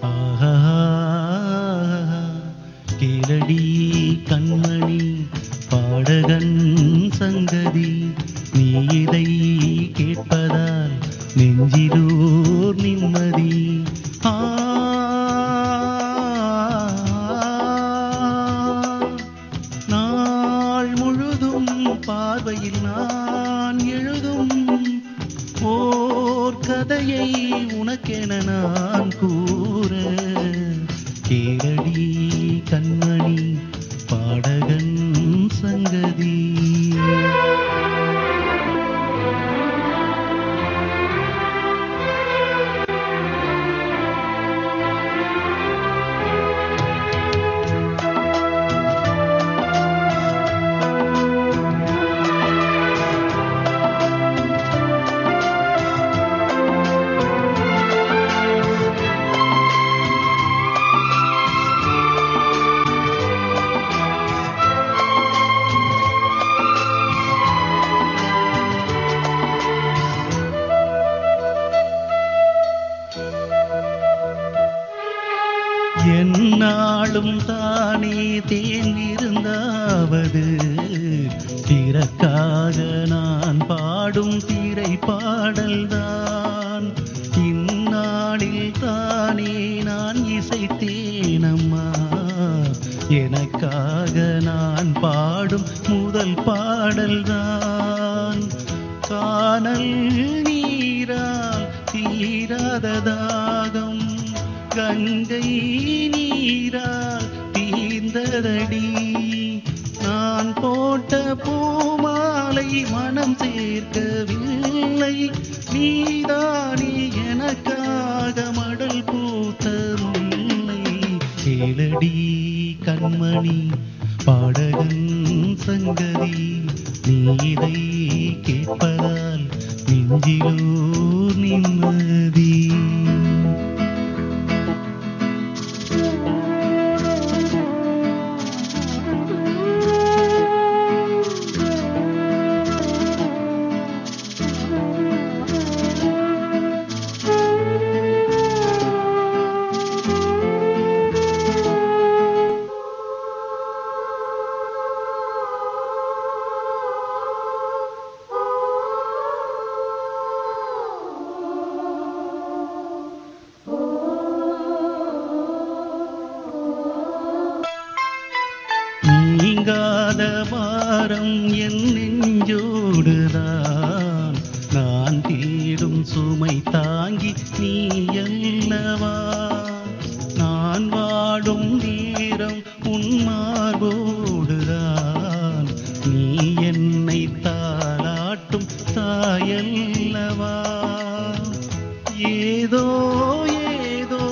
ஆஹா கேளடி கண்மணி பாடகன் சங்கதி நீ இதை கேட்பதால் நெஞ்சிலோர் நிம்மதி. நாள் முழுதும் பார்வையில் நான் எழுதும் ஓர் கதையை உனக்கென நான் கூற கேளடி கண்மணி பாடகன் சங்கதி. என்னாலும் தானே தேன் இருந்தாவது திறக்காக நான் பாடும் திரை பாடல்தான். இந்நாளில் தானே நான் இசைத்தேனம்மா எனக்காக நான் பாடும் முதல் பாடல்தான். கானல் நீரால் தீராத தாகம் கங்கை நீரால் தீர்ந்ததடி. நான் போட்ட பூமாலை மனம் சேர்க்கவில்லை நீதானே எனக்காக மடல் பூத்த முல்லை. கேளடி கண்மணி பாடகன் சங்கதி நீ இதை கேட்பதால் நெஞ்சிலோர் நிம்மதி. நீங்காத பாரம் என் நெஞ்சோடுதான் நான் தேடும் சுமை தாங்கி நீ அல்லவா. நான் வாடும் நேரம் உன் மார்போடுதான் நீ என்னை தாளாட்டும் தாயல்லவா. ஏதோ ஏதோ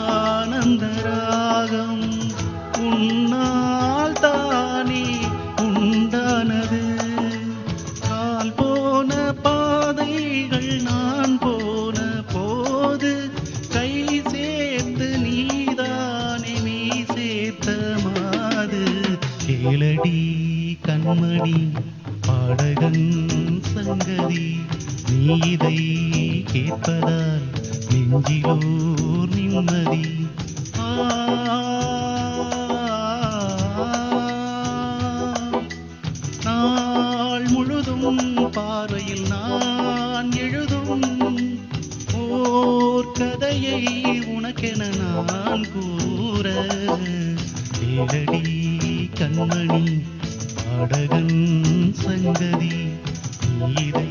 ஆனந்த ராகம் உன்னால் தானே உண்டானது. கால் போன பாதைகள் நான் போன போது கை சேர்த்து நீதானே நீ சேர்த்த மாது. கேளடி கண்மணி பாடகன் சங்கதி நீ இதை கேட்பதால் நெஞ்சிலோர் நிம்மதி. நாள் முழுதும் பார்வையில் நான் எழுதும் ஓர் கதையை உனக்கென நான் கூற கேளடி கண்மணி பாடகன் சங்கதி நீ இதை